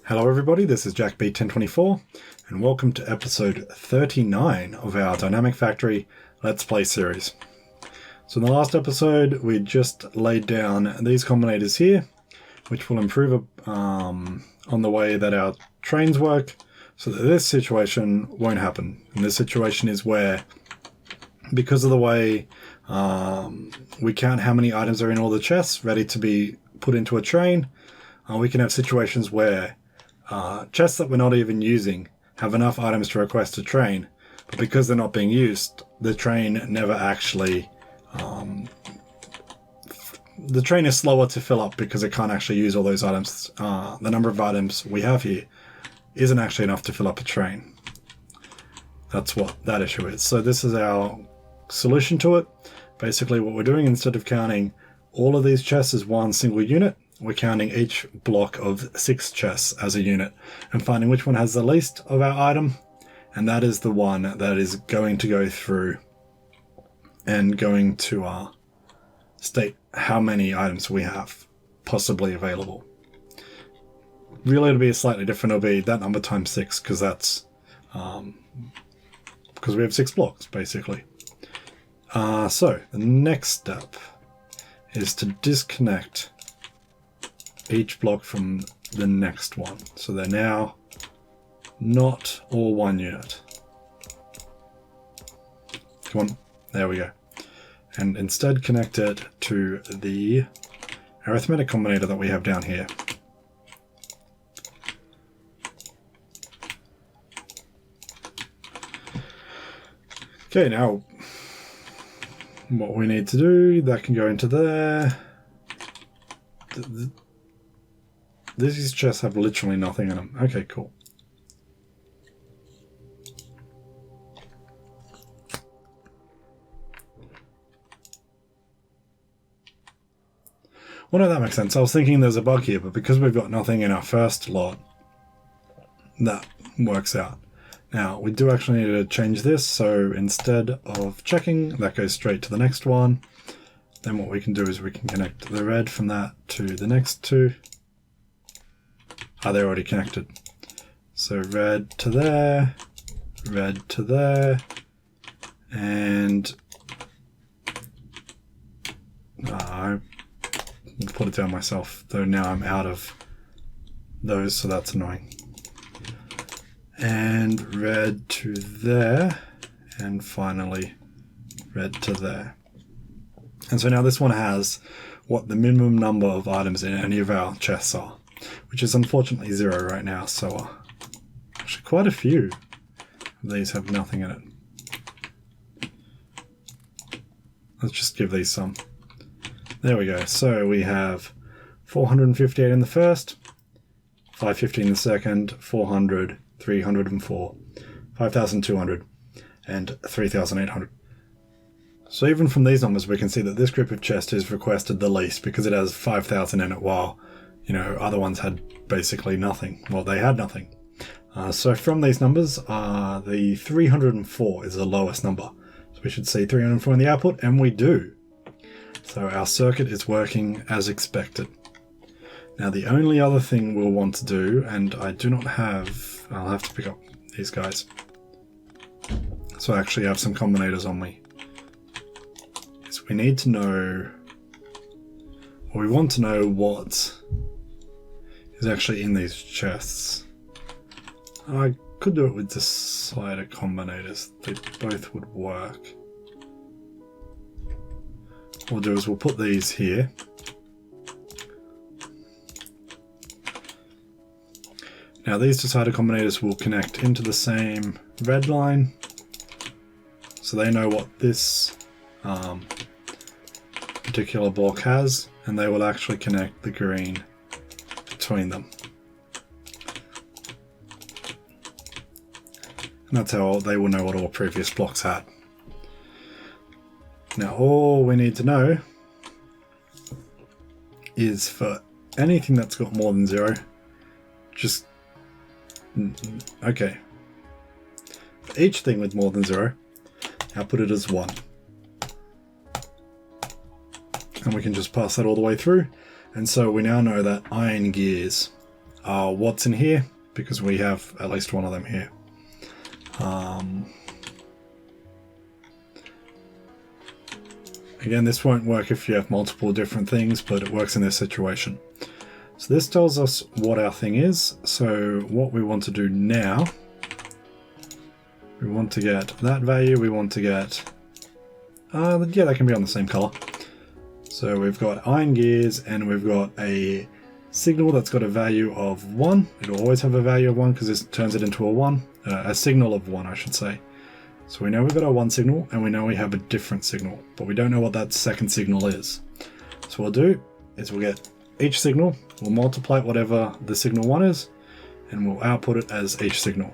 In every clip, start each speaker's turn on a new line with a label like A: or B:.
A: Hello everybody, this is JackB1024 and welcome to episode 39 of our Dynamic Factory Let's Play series. So in the last episode we just laid down these combinators here, which will improve on the way that our trains work so that this situation won't happen. And this situation is where, because of the way we count how many items are in all the chests ready to be put into a train, we can have situations where chests that we're not even using have enough items to request a train, but because they're not being used, the train never actually... the train is slower to fill up because it can't actually use all those items. The number of items we have here isn't actually enough to fill up a train. That's what that issue is. So this is our solution to it. Basically what we're doing, instead of counting all of these chests as one single unit, we're counting each block of 6 chests as a unit and finding which one has the least of our item, and that is the one that is going to go through and going to state how many items we have possibly available. Really, it'll be slightly different. It'll be that number times 6, because that's because we have 6 blocks basically. So the next step is to disconnect each block from the next one, so they're now not all one unit. Come on, there we go. And instead connect it to the arithmetic combinator that we have down here. Okay, now what we need to do, that can go into there. These chests have literally nothing in them. Okay, cool. Well, no, that makes sense. I was thinking there's a bug here, but because we've got nothing in our first lot, that works out. Now, we do actually need to change this, so instead of checking, that goes straight to the next one. Then what we can do is we can connect the red from that to the next two. They're already connected. So red to there, red to there, and I put it down myself, though now I'm out of those, so that's annoying. And red to there, and finally red to there. And so now this one has what the minimum number of items in any of our chests are, which is unfortunately 0 right now, so actually quite a few of these have nothing in it. Let's just give these some. There we go. So we have 458 in the first, 550 in the second, 400, 304, 5,200, and 3,800. So even from these numbers we can see that this group of chests is requested the least because it has 5,000 in it, while other ones had basically nothing. Well, they had nothing. So from these numbers, the 304 is the lowest number. So we should see 304 in the output, and we do. So our circuit is working as expected. Now the only other thing we'll want to do, and I do not have... I'll have to pick up these guys. So I actually have some combinators on me. So we need to know... or we want to know what is actually in these chests. I could do it with the slider combinators. They both would work. What we'll do is we'll put these here. Now these decider combinators will connect into the same red line, so they know what this particular block has, and they will actually connect the green between them. And that's how they will know what all previous blocks had. Now all we need to know is for anything that's got more than 0, just... okay. For each thing with more than 0, I'll put it as 1. And we can just pass that all the way through. And so we now know that iron gears what's in here, because we have at least one of them here. Again, this won't work if you have multiple different things, but it works in this situation. So this tells us what our thing is. So what we want to do now, we want to get that value, we want to get, yeah, they can be on the same color. So we've got iron gears, and we've got a signal that's got a value of 1. It'll always have a value of 1 because this turns it into a 1, a signal of 1, I should say. So we know we've got our 1 signal, and we know we have a different signal, but we don't know what that second signal is. So what we'll do is we'll get each signal, we'll multiply whatever the signal 1 is, and we'll output it as each signal.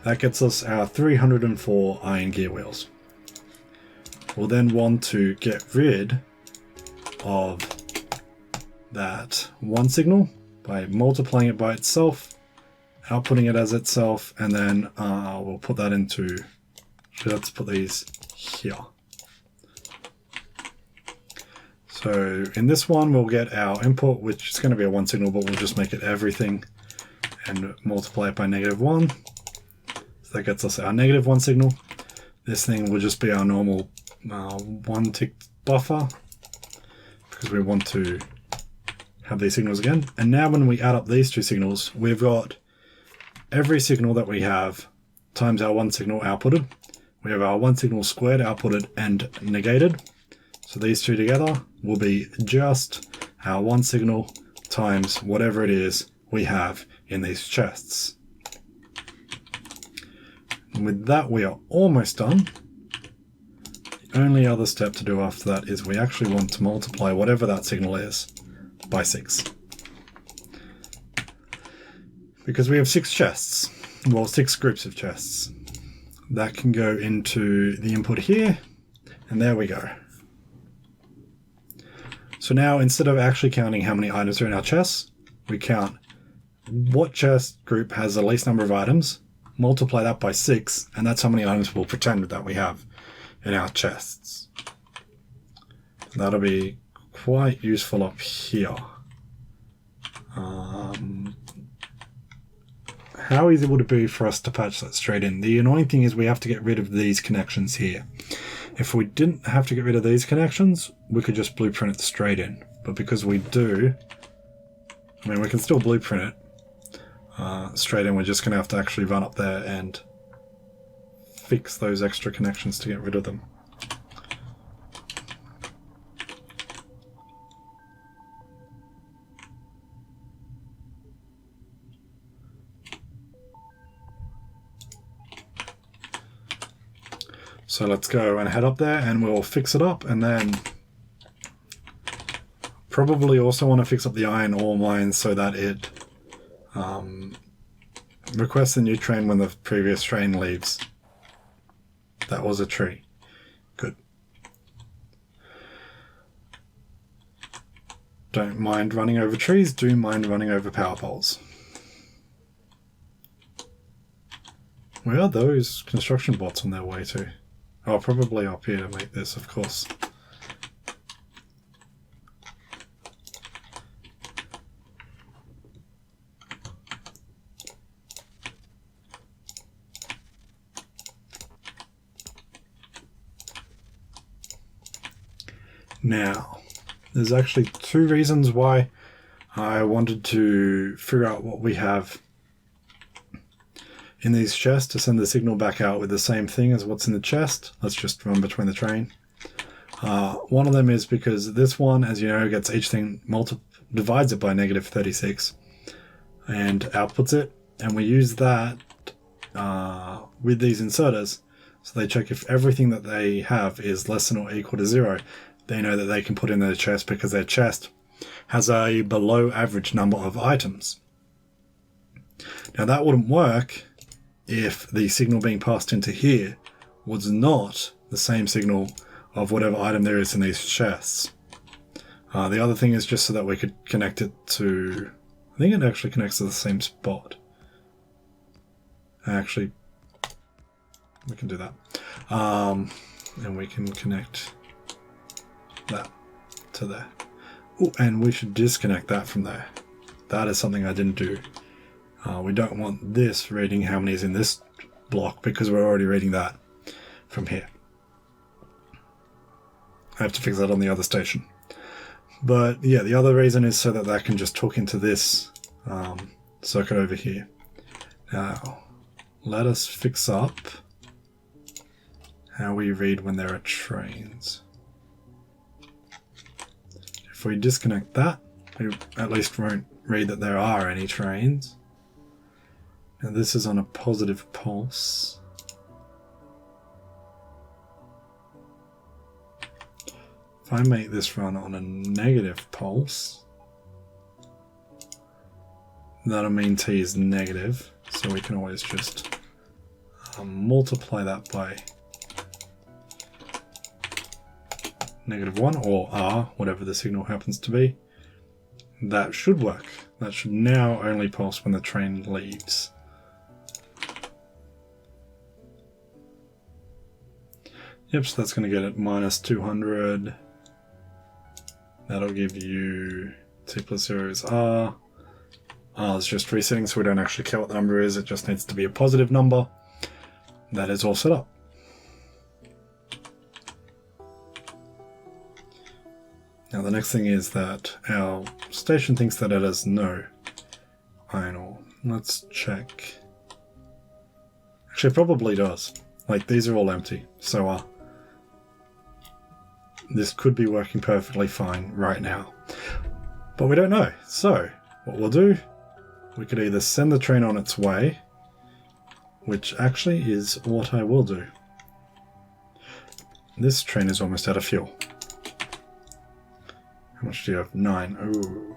A: That gets us our 304 iron gear wheels. We'll then want to get rid of that 1 signal by multiplying it by itself, outputting it as itself, and then we'll put that into, so let's put these here. So in this one we'll get our input, which is going to be a 1 signal, but we'll just make it everything and multiply it by -1. So that gets us our -1 signal. This thing will just be our normal 1 tick buffer, because we want to have these signals again. And now when we add up these 2 signals, we've got every signal that we have times our 1 signal outputted. We have our 1 signal squared, outputted, and negated. So these 2 together will be just our 1 signal times whatever it is we have in these chests. And with that, we are almost done. The only other step to do after that is we actually want to multiply whatever that signal is by 6. Because we have 6 chests, well, 6 groups of chests. That can go into the input here, and there we go. So now, instead of actually counting how many items are in our chests, we count what chest group has the least number of items, multiply that by 6, and that's how many items we'll pretend that we have in our chests. That'll be quite useful up here. How easy would it be for us to patch that straight in? The annoying thing is we have to get rid of these connections here. If we didn't have to get rid of these connections, we could just blueprint it straight in. But because we do, I mean, we can still blueprint it straight in. We're just going to have to actually run up there and fix those extra connections to get rid of them. So let's go and head up there and we'll fix it up, and then probably also want to fix up the iron ore mine so that it requests a new train when the previous train leaves. That was a tree. Good. Don't mind running over trees, do mind running over power poles. Where are those construction bots on their way to? Oh, probably up here to make this, of course. Now, there's actually 2 reasons why I wanted to figure out what we have in these chests to send the signal back out with the same thing as what's in the chest. Let's just run between the train. One of them is because this one, as you know, gets each thing divides it by -36 and outputs it, and we use that with these inserters, so they check if everything that they have is less than or equal to 0. They know that they can put in their chest because their chest has a below average number of items. Now that wouldn't work if the signal being passed into here was not the same signal of whatever item there is in these chests. The other thing is just so that we could connect it to, I think it actually connects to the same spot. Actually, we can do that. And we can connect that to there. Oh, and we should disconnect that from there. that is something I didn't do. We don't want this reading how many is in this block because we're already reading that from here. I have to fix that on the other station. But yeah, the other reason is so that that can just hook into this circuit over here. Now, let us fix up how we read when there are trains. If we disconnect that, we at least won't read that there are any trains. Now this is on a positive pulse. If I make this run on a negative pulse, that'll mean T is negative, so we can always just multiply that by -1 or R, whatever the signal happens to be. That should work. That should now only pulse when the train leaves. Yep, so that's going to get it -200. That'll give you T plus 0 is R. R is just resetting, so we don't actually care what the number is. It just needs to be a positive number. That is all set up. Now the next thing is that our station thinks that it has no iron ore. Let's check. Actually, it probably does. Like, these are all empty, so this could be working perfectly fine right now. But we don't know. So, what we'll do, we could either send the train on its way, which actually is what I will do. This train is almost out of fuel. How much do you have? 9. Ooh.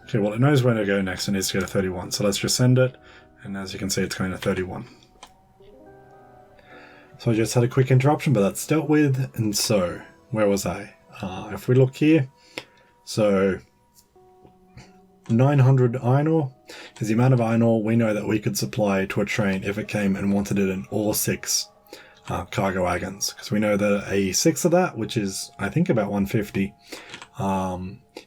A: Okay, well it knows where to go next. It needs to go to 31. So let's just send it. And as you can see, it's going to 31. So I just had a quick interruption, but that's dealt with. And so, where was I? If we look here, so 900 iron ore is the amount of iron ore we know that we could supply to a train if it came and wanted it in all 6 cargo wagons. Because we know that a 6 of that, which is I think about 150,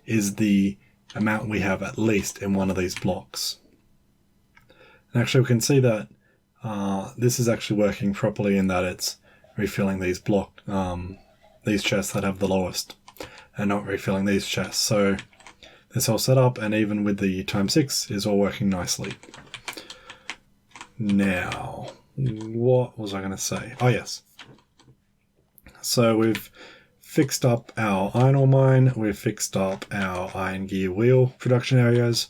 A: is the amount we have at least in one of these blocks. And actually we can see that this is actually working properly in that it's refilling these these chests that have the lowest and not refilling these chests. So this all set up, and even with the ×6 is all working nicely. Now, what was I going to say? Oh yes. So we've fixed up our iron ore mine, we've fixed up our iron gear wheel production areas,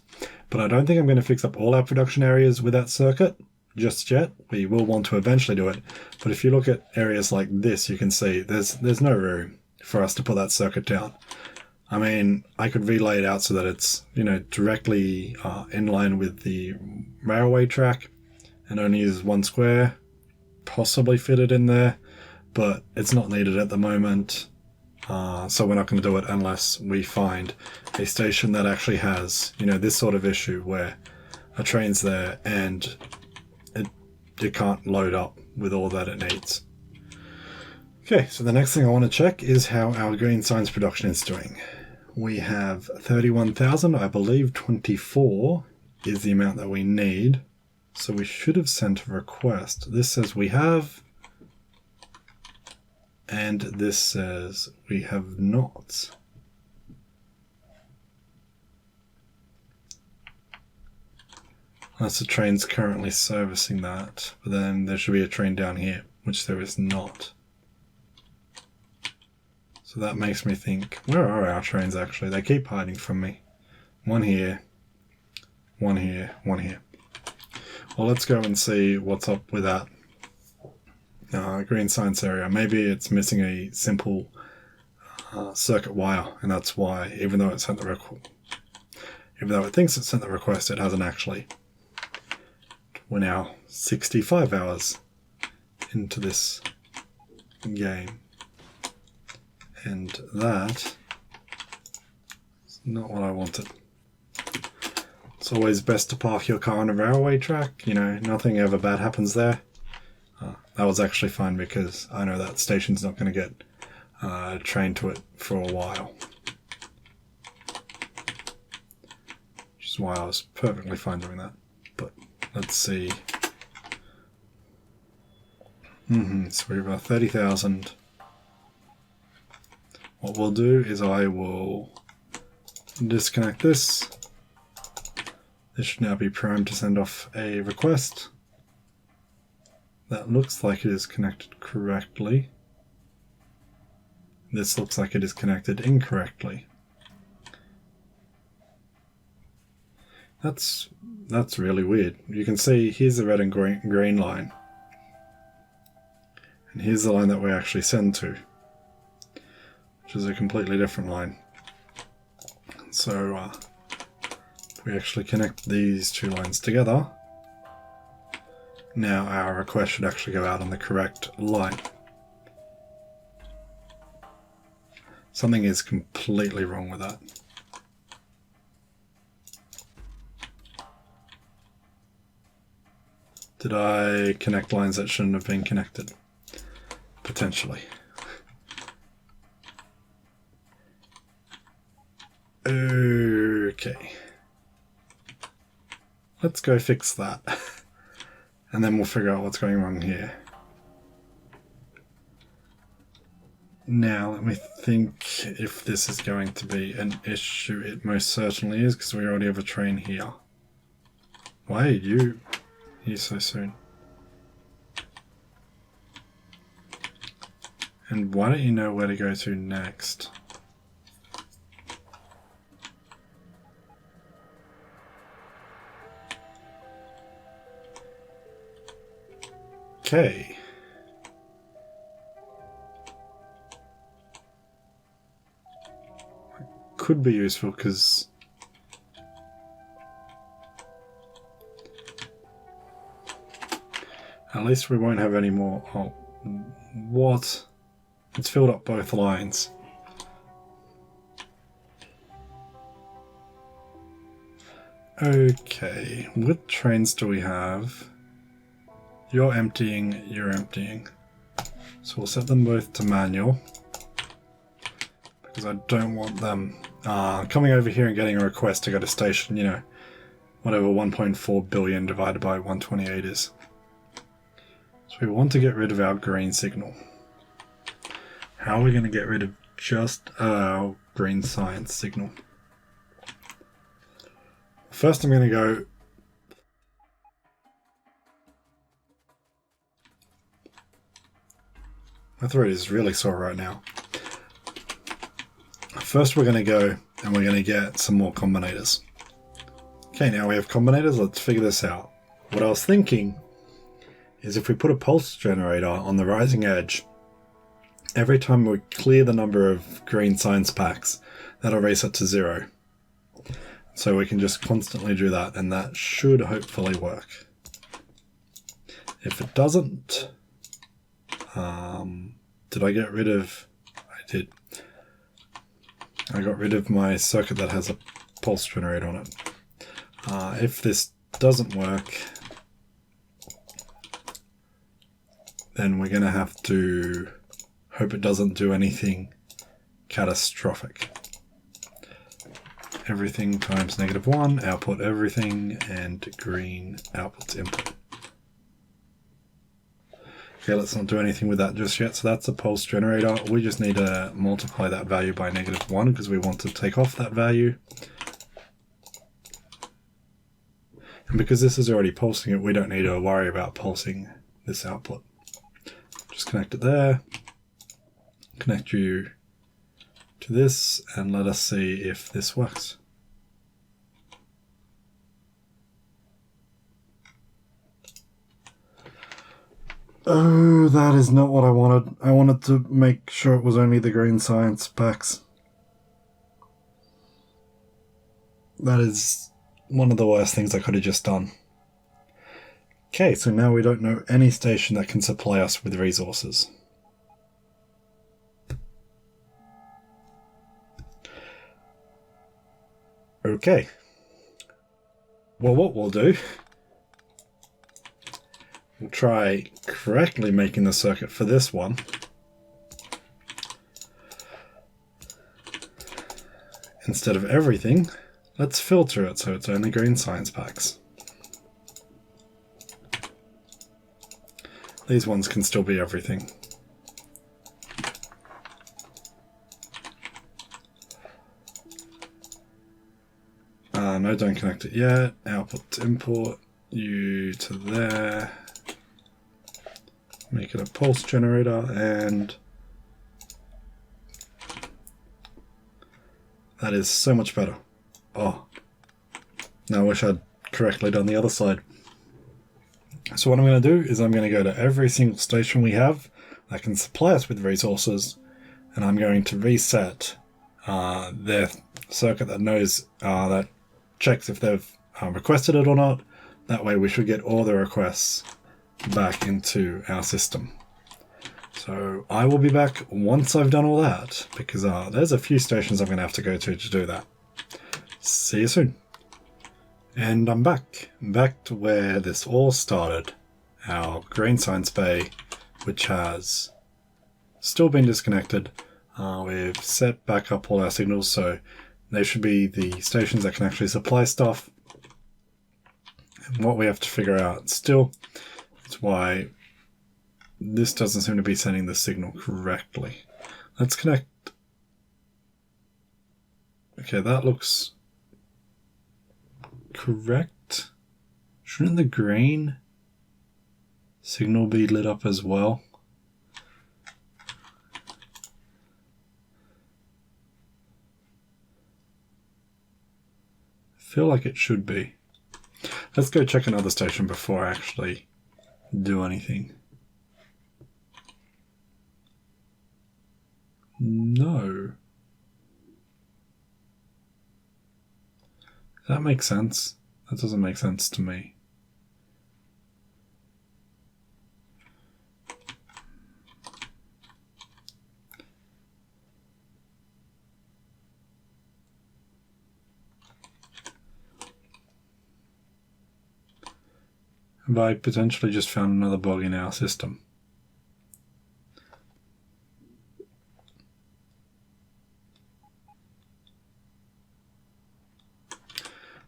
A: but I don't think I'm going to fix up all our production areas with that circuit just yet. We will want to eventually do it, but if you look at areas like this, you can see there's no room for us to put that circuit down. I mean, I could relay it out so that it's, you know, directly in line with the railway track and only uses 1 square, possibly fit it in there, but it's not needed at the moment. So we're not going to do it unless we find a station that actually has, you know, this sort of issue where a train's there and it can't load up with all that it needs. Okay, so the next thing I want to check is how our green signs production is doing. We have 31,000, I believe 24 is the amount that we need. So we should have sent a request. This says we have, and this says we have not. Unless the train's currently servicing that, but then there should be a train down here, which there is not. So that makes me think, where are our trains actually? They keep hiding from me. 1 here, 1 here, 1 here. Well, let's go and see what's up with that green science area. Maybe it's missing a simple circuit wire, and that's why, even though it sent the even though it thinks it sent the request, it hasn't actually. We're now 65 hours into this game. And that is not what I wanted. It's always best to park your car on a railway track. You know, nothing ever bad happens there. That was actually fine because I know that station's not going to get a train to it for a while. is why I was perfectly fine doing that. But let's see. So we have 30,000. What we'll do is I will disconnect this. This should now be primed to send off a request. That looks like it is connected correctly. This looks like it is connected incorrectly. That's really weird. You can see here's the red and green line. And here's the line that we actually send to, which is a completely different line. So if we actually connect these two lines together, now our request should actually go out on the correct line. Something is completely wrong with that. Did I connect lines that shouldn't have been connected? Potentially. Okay. Let's go fix that. And then we'll figure out what's going wrong here. Now, let me think if this is going to be an issue. It most certainly is, because we already have a train here. Why are you here so soon? And why don't you know where to go to next? Okay. Could be useful because at least we won't have any more. Oh, what? It's filled up both lines. Okay, what trains do we have? You're emptying, you're emptying. So we'll set them both to manual, because I don't want them coming over here and getting a request to go to station, you know, whatever 1.4 billion divided by 128 is. So we want to get rid of our green signal. How are we going to get rid of just our green science signal? First I'm going to go my throat is really sore right now. First we're going to go and we're going to get some more combinators. Okay, now we have combinators, let's figure this out. What I was thinking is if we put a pulse generator on the rising edge, every time we clear the number of green science packs, that'll raise it to 0. So we can just constantly do that, and that should hopefully work. If it doesn't, did I get rid of... I did. I got rid of my circuit that has a pulse generator on it. If this doesn't work, then we're going to have to hope it doesn't do anything catastrophic. Everything times -1, output everything, and green outputs input. Okay, let's not do anything with that just yet. So that's a pulse generator. We just need to multiply that value by -1 because we want to take off that value. And because this is already pulsing it, we don't need to worry about pulsing this output. Just connect it there. Connect you to this and let us see if this works. Oh, that is not what I wanted. I wanted to make sure it was only the green science packs. That is one of the worst things I could have just done. Okay, so now we don't know any station that can supply us with resources. Okay. Well, what we'll do, we'll try correctly making the circuit for this one. Instead of everything, Let's filter it so it's only green science packs. These ones can still be everything. No, don't connect it yet. Output to import. You to there. Make it a pulse generator, and that is so much better. Oh, now I wish I'd correctly done the other side. So what I'm going to do is I'm going to go to every single station we have that can supply us with resources, and I'm going to reset their circuit that knows that checks if they've requested it or not. That way we should get all the requests back into our system. So I will be back once I've done all that, because there's a few stations I'm going to have to go to do that. See you soon. And I'm back to where this all started. Our green science bay, which has still been disconnected. We've set back up all our signals, so they should be the stations that can actually supply stuff. And what we have to figure out still is why this doesn't seem to be sending the signal correctly. Let's connect. Okay, that looks correct. Shouldn't the green signal be lit up as well? I feel like it should be. Let's go check another station before I actually do anything. No. Does that make sense? That doesn't make sense to me. Have I potentially just found another bug in our system?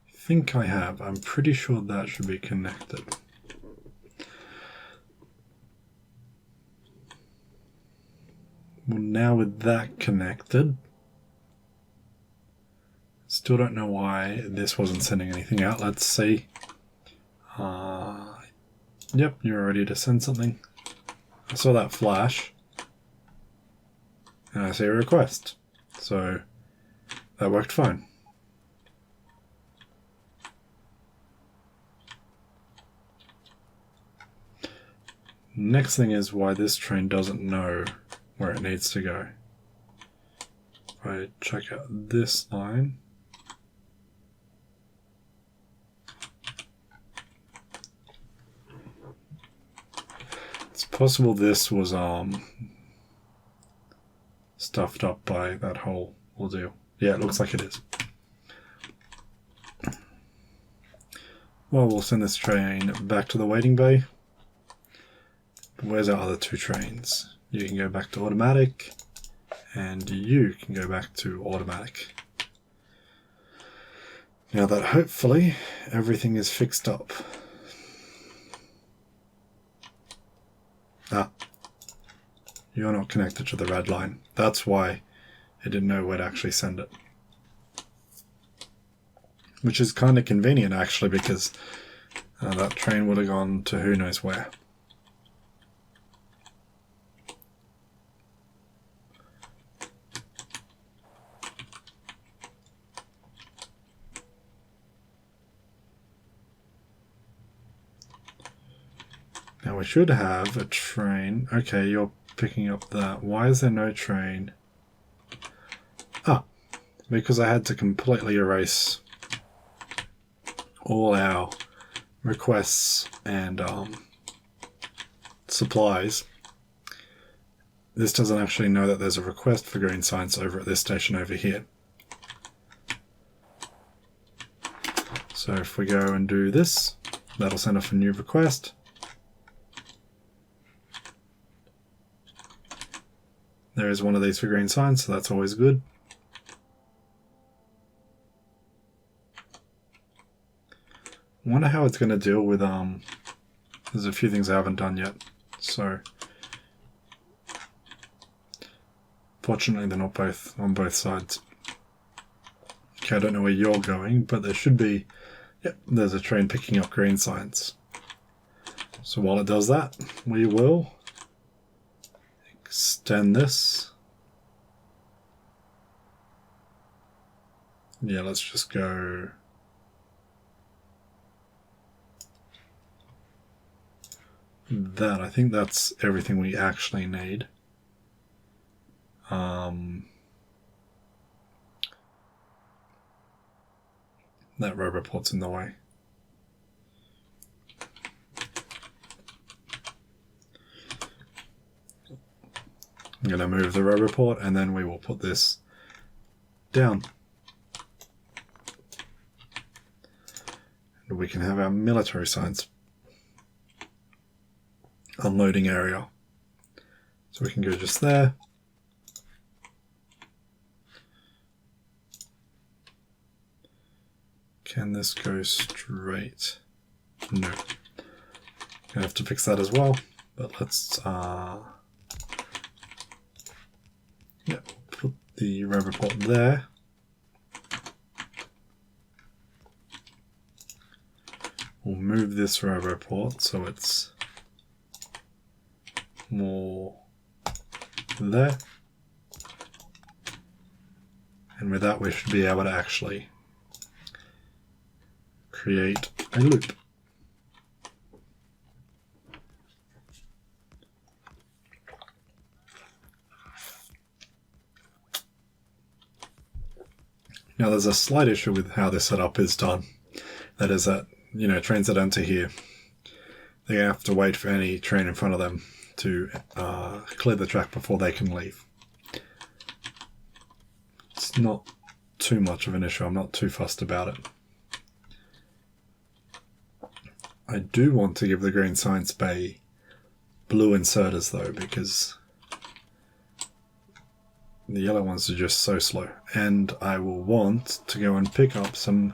A: I think I have. I'm pretty sure that should be connected. Well, now with that connected, still don't know why this wasn't sending anything out. Let's see. Yep, you're ready to send something. I saw that flash, and I see a request. So that worked fine. Next thing is why this train doesn't know where it needs to go. If I check out this line, it's possible this was stuffed up by that whole ordeal. Yeah, it looks like it is. Well, we'll send this train back to the waiting bay. Where's our other two trains? You can go back to automatic, and you can go back to automatic. Now that hopefully everything is fixed up. Ah, you're not connected to the red line. That's why it didn't know where to actually send it. Which is kind of convenient actually, because that train would have gone to who knows where. Now we should have a train. Okay, you're picking up that. Why is there no train? Ah, because I had to completely erase all our requests and supplies. This doesn't actually know that there's a request for green science over at this station over here. So if we go and do this, that'll send off a new request. There is one of these for green science, so that's always good. wonder how it's going to deal with, there's a few things I haven't done yet. So, fortunately they're not both on both sides. Okay, I don't know where you're going, but there should be, yep, there's a train picking up green signs. So while it does that, we will extend this. Yeah, let's just go that. I think that's everything we actually need. That robot port's in the way. I'm going to move the robot port and then we will put this down. And we can have our military science unloading area. So we can go just there. Can this go straight? No. Gonna have to fix that as well, but let's put the robot port there. We'll move this robot port so it's more there. And with that we should be able to actually create a loop. Now there's a slight issue with how this setup is done. That is that, you know, trains that enter here, they have to wait for any train in front of them to clear the track before they can leave. It's not too much of an issue, I'm not too fussed about it. I do want to give the green science bay blue inserters though, because the yellow ones are just so slow. And I will want to go and pick up some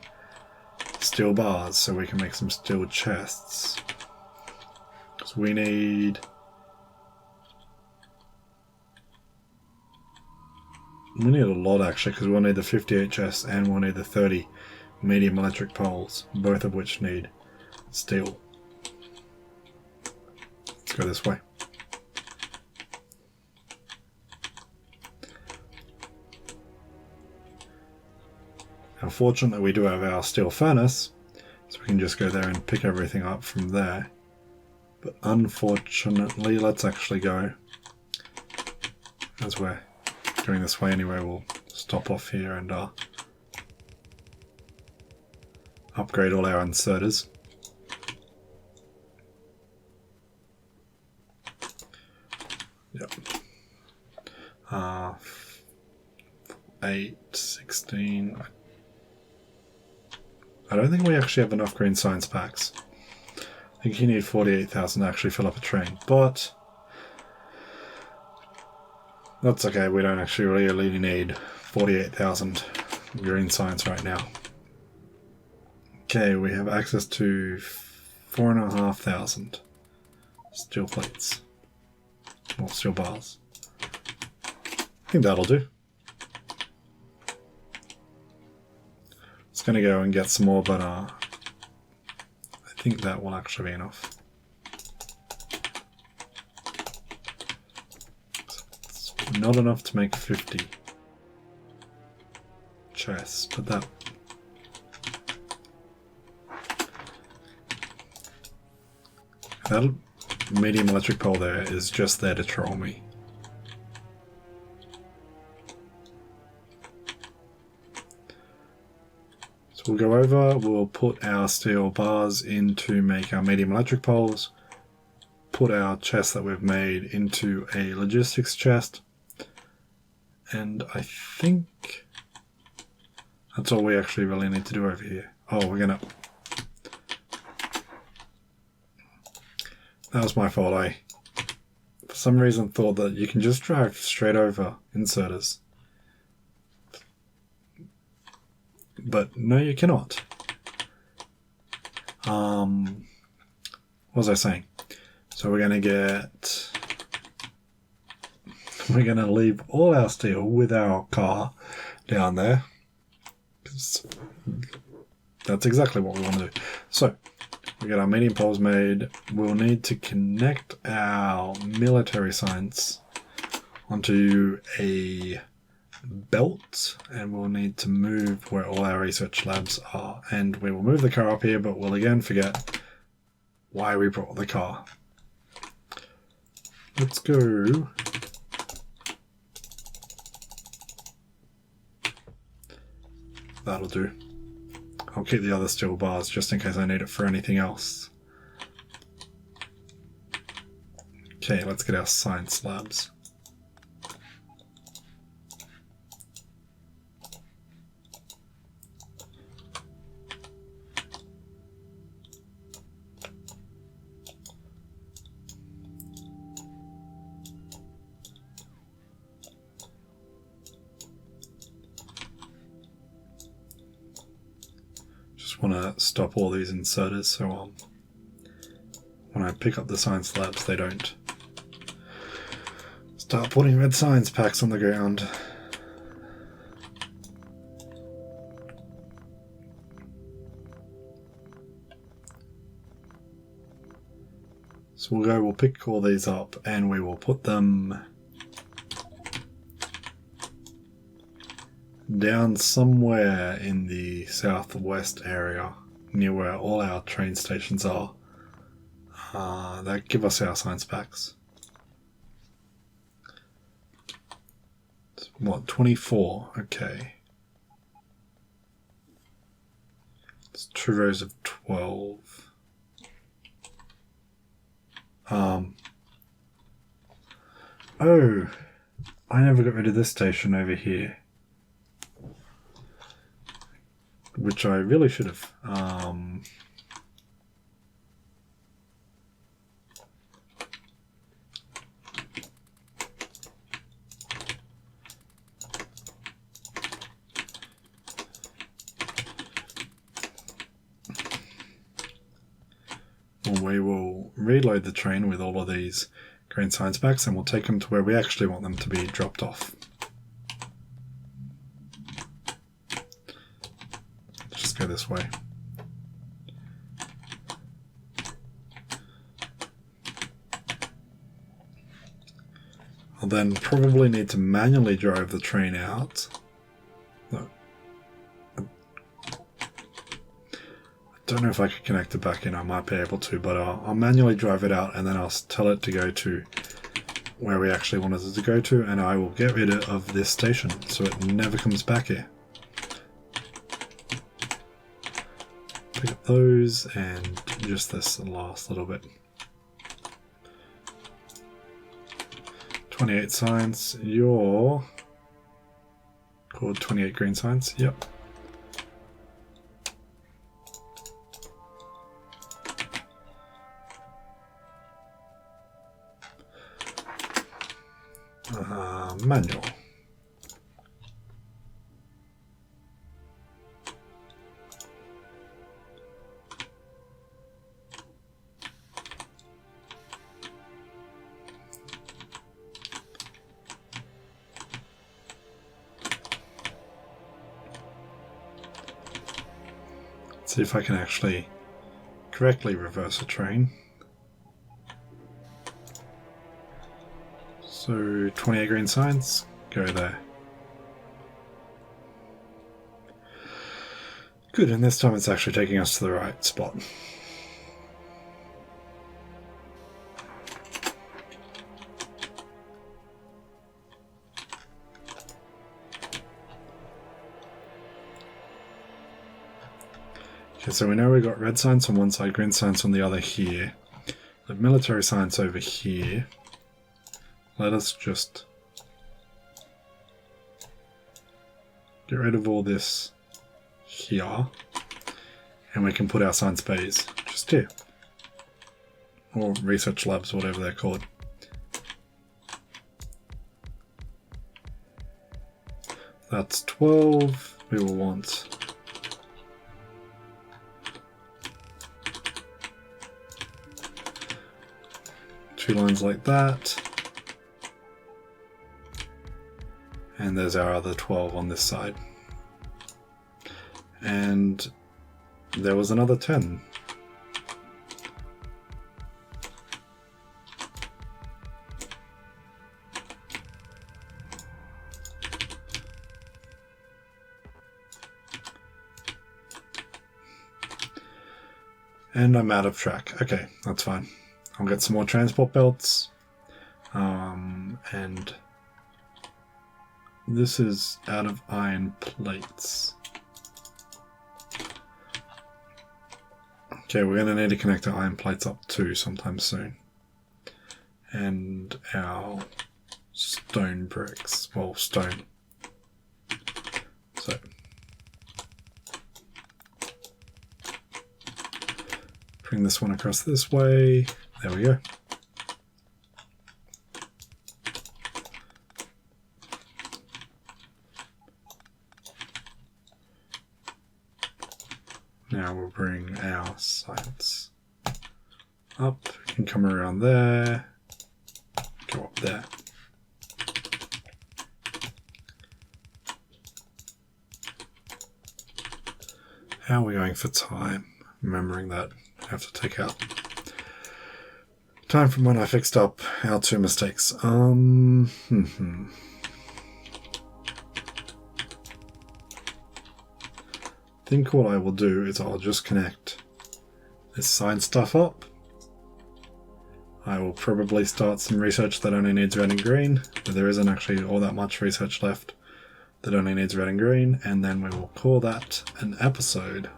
A: steel bars so we can make some steel chests. Because we need a lot actually, because we'll need the 58 chests and we'll need the 30 medium electric poles, both of which need steel. Let's go this way. Unfortunately, we do have our steel furnace, so we can just go there and pick everything up from there. But unfortunately, let's actually go, as we're going this way anyway, we'll stop off here and upgrade all our inserters. Yep. 8, 16. I don't think we actually have enough green science packs. I think you need 48,000 to actually fill up a train, but that's okay. We don't actually really need 48,000 green science right now. Okay, we have access to 4,500 steel plates. Or steel bars. I think that'll do. It's going to go and get some more, but I think that will actually be enough. It's not enough to make 50 chests, but that medium electric pole there is just there to troll me. So we'll go over, we'll put our steel bars in to make our medium electric poles, put our chest that we've made into a logistics chest, and I think that's all we actually really need to do over here. Oh, we're gonna... That was my fault. I, for some reason, thought that you can just drive straight over inserters. But no, you cannot. What was I saying? So we're going to leave all our steel with our car down there. 'Cause that's exactly what we want to do. So we get our medium poles made. We'll need to connect our military signs onto a belt, and we'll need to move where all our research labs are. And we will move the car up here, but we'll again forget why we brought the car. Let's go. That'll do. I'll keep the other steel bars just in case I need it for anything else. Okay, let's get our science labs. Want to stop all these inserters so when I pick up the science labs they don't start putting red science packs on the ground. So we'll pick all these up and we will put them down somewhere in the southwest area near where all our train stations are. That give us our science packs. What, 24? Okay. It's 2 rows of 12. Oh, I never got rid of this station over here. Which I really should have. Well, we will reload the train with all of these green science packs and we'll take them to where we actually want them to be dropped off. Go this way. I'll then probably need to manually drive the train out. No. I don't know if I could connect it back in. I might be able to, but I'll manually drive it out and then I'll tell it to go to where we actually wanted it to go to, and I will get rid of this station so it never comes back here. Pick up those and just this last little bit. 28 science, you're called 28 green science, yep. Manual. See if I can actually correctly reverse a train. So 28 green signs, go there. Good, and this time it's actually taking us to the right spot. Okay, so we know we've got red science on one side, green science on the other here. The military science over here. Let us just get rid of all this here, and we can put our science bays just here, or research labs, whatever they're called. That's 12. We will want 2 lines like that. And there's our other 12 on this side. And there was another 10. And I'm out of track. Okay, that's fine. I'll get some more transport belts. And this is out of iron plates. Okay, we're going to need to connect our iron plates up too sometime soon. And our stone bricks. Well, stone. So bring this one across this way. There we go. Now we'll bring our sides up. We can come around there. Go up there. How are we going for time? Remembering that I have to take out time from when I fixed up our 2 mistakes. I think what I will do is I'll just connect this side stuff up. I will probably start some research that only needs red and green, but there isn't actually all that much research left that only needs red and green, and then we will call that an episode.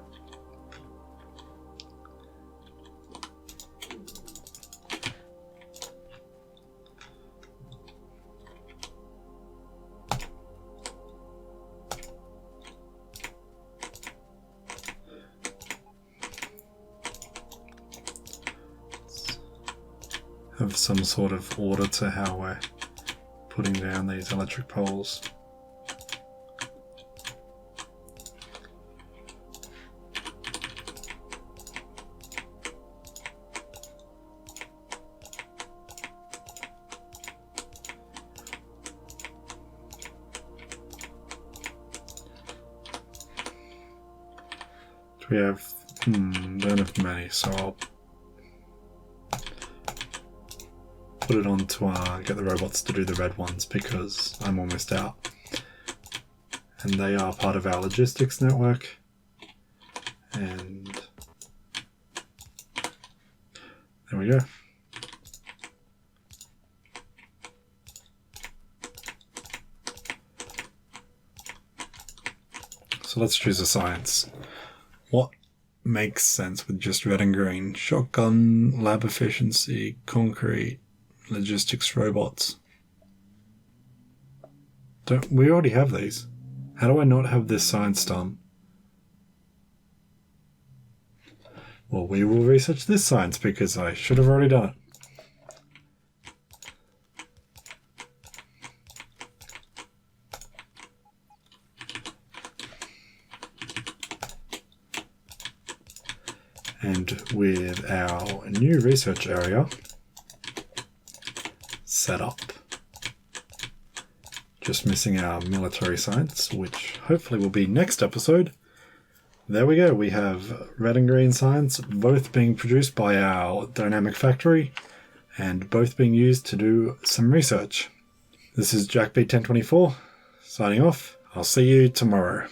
A: Have some sort of order to how we're putting down these electric poles. Do we have, don't have many, so I'll put it on to get the robots to do the red ones because I'm almost out. And they are part of our logistics network. And there we go. So let's choose a science. What makes sense with just red and green? Shotgun, lab efficiency, concrete, logistics, robots. Don't we already have these? How do I not have this science done? Well, we will research this science because I should have already done it. And with our new research area set up, just missing our military science, which hopefully will be next episode. There we go, we have red and green science, both being produced by our dynamic factory and both being used to do some research. This is JackB1024 signing off. I'll see you tomorrow.